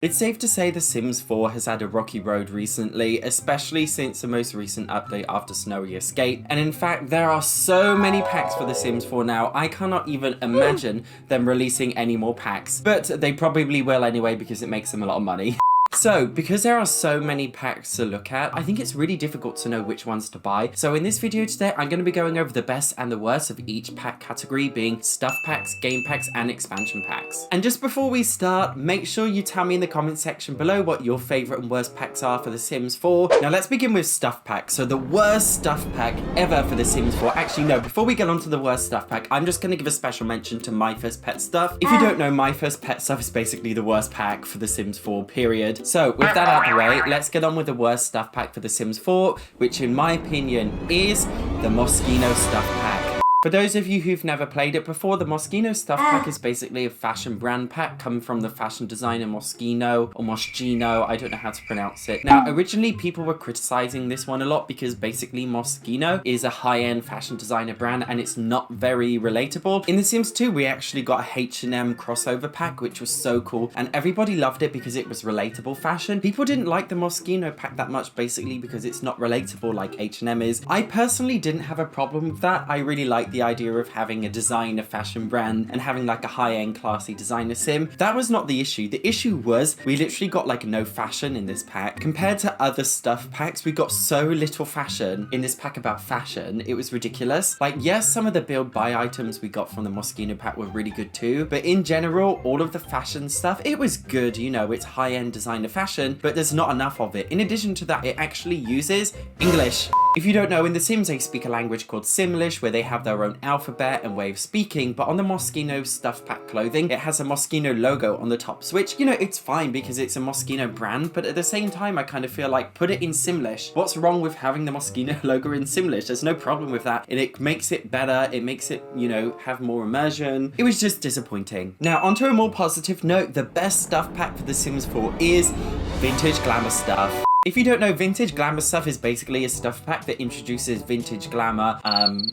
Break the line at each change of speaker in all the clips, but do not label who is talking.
It's safe to say The Sims 4 has had a rocky road recently, especially since the most recent update after Snowy Escape, and in fact there are so many packs for The Sims 4 now, I cannot even imagine them releasing any more packs, but they probably will anyway because it makes them a lot of money. So, because there are so many packs to look at, I think it's really difficult to know which ones to buy. So in this video today, I'm going to be going over the best and the worst of each pack category, being stuff packs, game packs, and expansion packs. And just before we start, make sure you tell me in the comment section below what your favorite and worst packs are for The Sims 4. Now let's begin with stuff packs. So the worst stuff pack ever for The Sims 4. Actually, no, before we get on to the worst stuff pack, I'm just going to give a special mention to My First Pet Stuff. If you don't know, My First Pet Stuff is basically the worst pack for The Sims 4, period. So with that out of the way, let's get on with the worst stuff pack for The Sims 4, which in my opinion is the Moschino stuff pack. For those of you who've never played it before, the Moschino stuff pack is basically a fashion brand pack coming from the fashion designer Moschino, or Moschino, I don't know how to pronounce it. Now, originally people were criticizing this one a lot because basically Moschino is a high-end fashion designer brand and it's not very relatable. In The Sims 2, we actually got a H&M crossover pack, which was so cool, and everybody loved it because it was relatable fashion. People didn't like the Moschino pack that much, basically because it's not relatable like H&M is. I personally didn't have a problem with that. I really like the idea of having a designer fashion brand and having like a high-end classy designer sim. That was not the issue. The issue was we literally got like no fashion in this pack. Compared to other stuff packs, we got so little fashion in this pack about fashion. It was ridiculous. Like, yes, some of the build buy items we got from the Moschino pack were really good too, but in general, all of the fashion stuff, it was good. You know, it's high-end designer fashion, but there's not enough of it. In addition to that, it actually uses English. If you don't know, in The Sims, they speak a language called Simlish, where they have their own alphabet and way of speaking, but on the Moschino stuff pack clothing, it has a Moschino logo on the top, which, you know, it's fine because it's a Moschino brand, but at the same time, I kind of feel like, put it in Simlish. What's wrong with having the Moschino logo in Simlish? There's no problem with that, and it makes it better, it makes it, you know, have more immersion. It was just disappointing. Now, onto a more positive note, the best stuff pack for The Sims 4 is vintage glamour stuff. If you don't know, vintage glamour stuff is basically a stuff pack that introduces vintage glamour.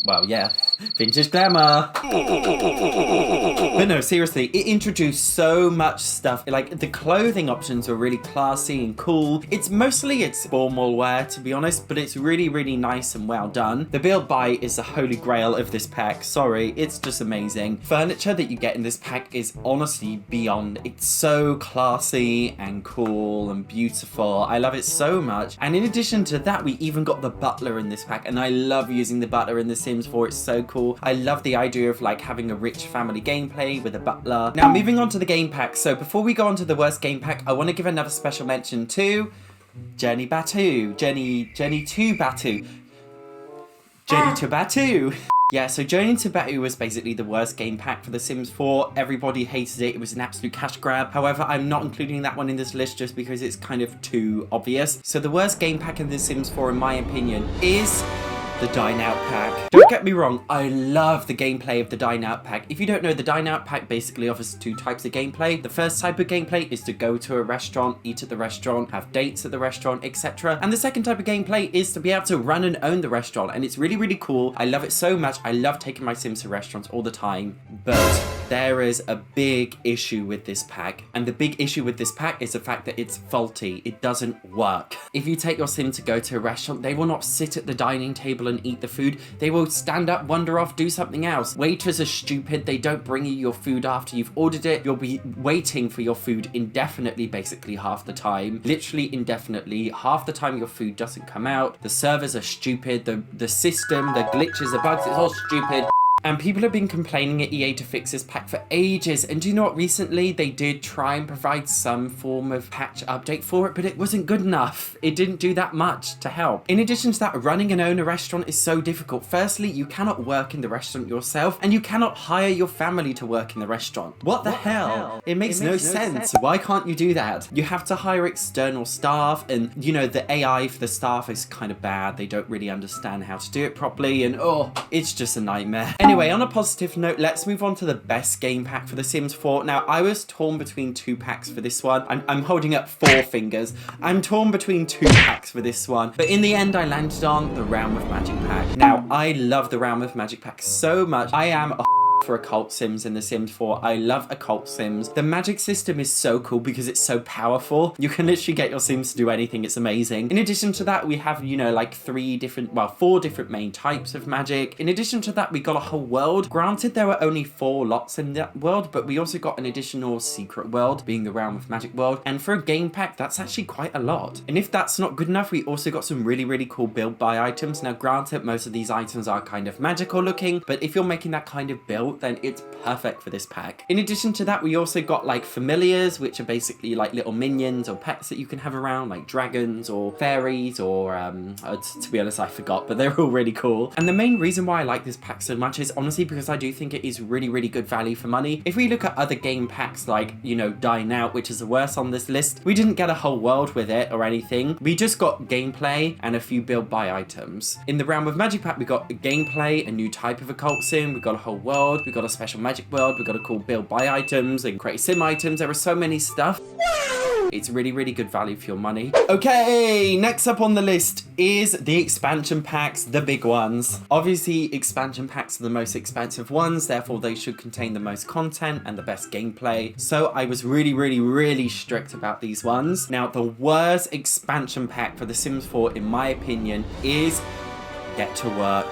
Well, yeah, vintage glamour. But no, seriously, it introduced so much stuff. Like, the clothing options were really classy and cool. It's formal wear, to be honest, but it's really, really nice and well done. The build buy is the holy grail of this pack. Sorry, it's just amazing. Furniture that you get in this pack is honestly beyond. It's so classy and cool and beautiful. I love it so much. And in addition to that, we even got the butler in this pack, and I love using the butler in The Sims 4. It's so cool. I love the idea of like having a rich family gameplay with a butler. Now, moving on to the game pack. So before we go on to the worst game pack, I want to give another special mention to Jenny to Batu. Yeah, so Journey to Batu was basically the worst game pack for The Sims 4. Everybody hated it. It was an absolute cash grab. However, I'm not including that one in this list just because it's kind of too obvious. So the worst game pack in The Sims 4, in my opinion, is the Dine Out pack. Don't get me wrong, I love the gameplay of the Dine Out pack. If you don't know, the Dine Out pack basically offers two types of gameplay. The first type of gameplay is to go to a restaurant, eat at the restaurant, have dates at the restaurant, etc. And the second type of gameplay is to be able to run and own the restaurant. And it's really, really cool. I love it so much. I love taking my Sims to restaurants all the time. But there is a big issue with this pack. And the big issue with this pack is the fact that it's faulty. It doesn't work. If you take your Sim to go to a restaurant, they will not sit at the dining table and eat the food. They will stand up, wander off, do something else. Waiters are stupid. They don't bring you your food after you've ordered it. You'll be waiting for your food indefinitely, basically half the time. Literally indefinitely. Half the time your food doesn't come out. The servers are stupid. The system, the glitches, the bugs, it's all stupid. And people have been complaining at EA to fix this pack for ages. And do you know what? Recently, they did try and provide some form of patch update for it, but it wasn't good enough. It didn't do that much to help. In addition to that, running and own a restaurant is so difficult. Firstly, you cannot work in the restaurant yourself, and you cannot hire your family to work in the restaurant. What the hell? It makes no sense. Why can't you do that? You have to hire external staff, and, you know, the AI for the staff is kind of bad. They don't really understand how to do it properly, and oh, it's just a nightmare. Anyway, on a positive note, let's move on to the best game pack for The Sims 4. Now, I was torn between two packs for this one. I'm holding up 4 fingers. I'm torn between 2 packs for this one. But in the end, I landed on the Realm of Magic pack. Now, I love the Realm of Magic pack so much. I am a for occult sims in The Sims 4. I love occult sims. The magic system is so cool because it's so powerful. You can literally get your sims to do anything. It's amazing. In addition to that, we have, you know, like 4 different main types of magic. In addition to that, we got a whole world. Granted, there were only 4 lots in that world, but we also got an additional secret world, being the Realm of Magic world. And for a game pack, that's actually quite a lot. And if that's not good enough, we also got some really, really cool build buy items. Now, granted, most of these items are kind of magical looking, but if you're making that kind of build, then it's perfect for this pack. In addition to that, we also got like familiars, which are basically like little minions or pets that you can have around, like dragons or fairies or to be honest, I forgot, but they're all really cool. And the main reason why I like this pack so much is honestly because I do think it is really, really good value for money. If we look at other game packs like, you know, Dine Out, which is the worst on this list, we didn't get a whole world with it or anything. We just got gameplay and a few build buy items. In the Realm of Magic pack, we got gameplay, a new type of occult sim, we got a whole world, we got a special magic world, we got a cool build buy items and create sim items. There are so many stuff. It's really, really good value for your money. Okay, next up on the list is the expansion packs, the big ones. Obviously, expansion packs are the most expensive ones, therefore they should contain the most content and the best gameplay. So I was really, really, really strict about these ones. Now, the worst expansion pack for The Sims 4, in my opinion, is Get to Work.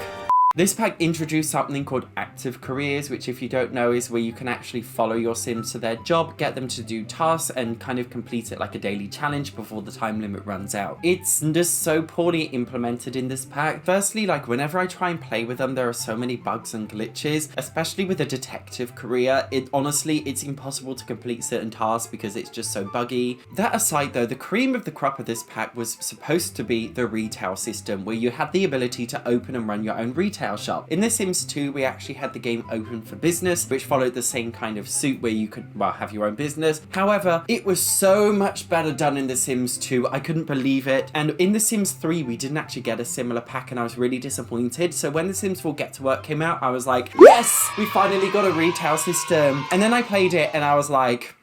This pack introduced something called active careers, which if you don't know is where you can actually follow your sims to their job, get them to do tasks and kind of complete it like a daily challenge before the time limit runs out. It's just so poorly implemented in this pack. Firstly, like whenever I try and play with them, there are so many bugs and glitches, especially with a detective career. Honestly, it's impossible to complete certain tasks because it's just so buggy. That aside though, the cream of the crop of this pack was supposed to be the retail system, where you had the ability to open and run your own retail shop. In The Sims 2, we actually had the game open for business, which followed the same kind of suit where you could, well, have your own business. However, it was so much better done in The Sims 2. I couldn't believe it. And in The Sims 3, we didn't actually get a similar pack and I was really disappointed. So when The Sims 4 Get to Work came out, I was like, yes, we finally got a retail system. And then I played it and I was like,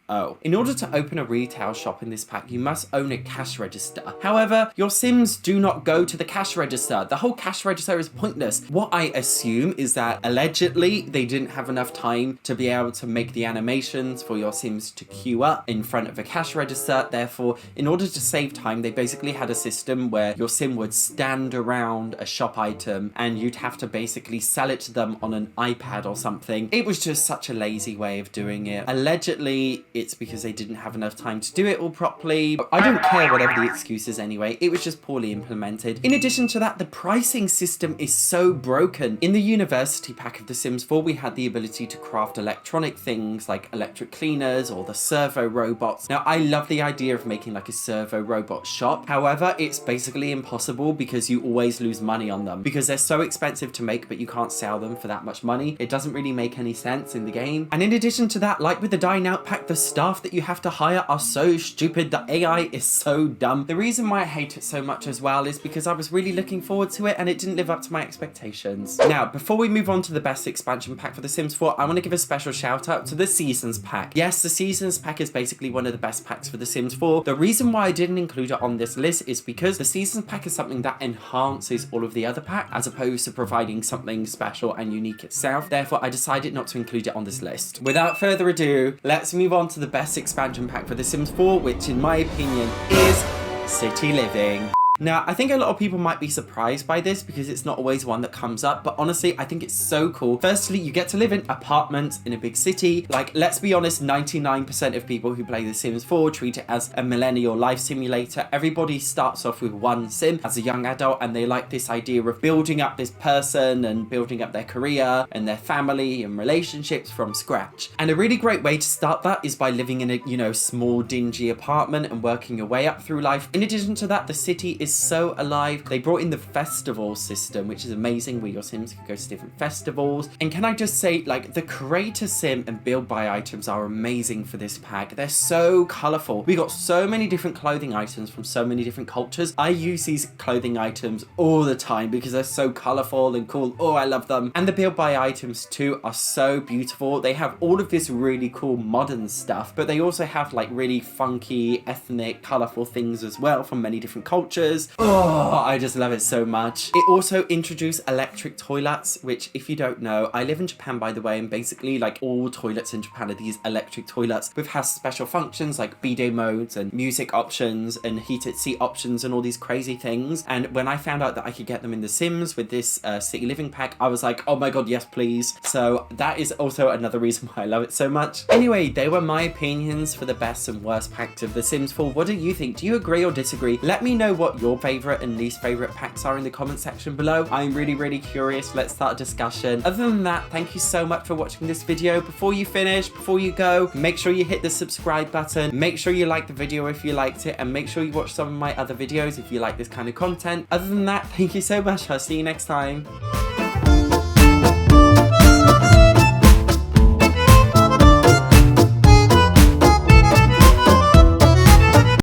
oh. In order to open a retail shop in this pack, you must own a cash register. However, your Sims do not go to the cash register. The whole cash register is pointless. What I assume is that allegedly they didn't have enough time to be able to make the animations for your Sims to queue up in front of a cash register. Therefore, in order to save time, they basically had a system where your Sim would stand around a shop item and you'd have to basically sell it to them on an iPad or something. It was just such a lazy way of doing it. Allegedly, it's because they didn't have enough time to do it all properly. I don't care whatever the excuse is anyway, it was just poorly implemented. In addition to that, the pricing system is so broken. In the university pack of The Sims 4, we had the ability to craft electronic things like electric cleaners or the servo robots. Now, I love the idea of making like a servo robot shop. However, it's basically impossible because you always lose money on them because they're so expensive to make, but you can't sell them for that much money. It doesn't really make any sense in the game. And in addition to that, like with the Dine Out pack, the staff that you have to hire are so stupid. The AI is so dumb. The reason why I hate it so much as well is because I was really looking forward to it and it didn't live up to my expectations. Now, before we move on to the best expansion pack for The Sims 4, I want to give a special shout out to the Seasons pack. Yes, the Seasons pack is basically one of the best packs for The Sims 4. The reason why I didn't include it on this list is because the Seasons pack is something that enhances all of the other packs as opposed to providing something special and unique itself. Therefore, I decided not to include it on this list. Without further ado, let's move on to the best expansion pack for The Sims 4, which in my opinion is City Living. Now, I think a lot of people might be surprised by this because it's not always one that comes up, but honestly, I think it's so cool. Firstly, you get to live in apartments in a big city. Like, let's be honest, 99% of people who play The Sims 4 treat it as a millennial life simulator. Everybody starts off with one sim as a young adult, and they like this idea of building up this person and building up their career and their family and relationships from scratch. And a really great way to start that is by living in a, you know, small, dingy apartment and working your way up through life. In addition to that, the city is so alive. They brought in the festival system, which is amazing, where your Sims can go to different festivals. And can I just say, like, the creator sim and build buy items are amazing for this pack. They're so colorful. We got so many different clothing items from so many different cultures. I use these clothing items all the time because they're so colorful and cool. Oh, I love them. And the build buy items too are so beautiful. They have all of this really cool modern stuff, but they also have like really funky, ethnic, colorful things as well from many different cultures. showers. Oh, I just love it so much. It also introduced electric toilets, which if you don't know, I live in Japan, by the way, and basically like all toilets in Japan are these electric toilets with has special functions like bidet modes and music options and heated seat options and all these crazy things. And when I found out that I could get them in The Sims with this City Living pack, I was like, oh my god, yes please. So that is also another reason why I love it so much. Anyway, they were my opinions for the best and worst packs of The Sims 4. What do you think? Do you agree or disagree? Let me know what your favorite and least favorite packs are in the comment section below. I'm really curious. Let's start a discussion. Other than that, thank you so much for watching this video. Before you finish, before you go, make sure you hit the subscribe button. Make sure you like the video if you liked it, and make sure you watch some of my other videos if you like this kind of content. Other than that, thank you so much. I'll see you next time.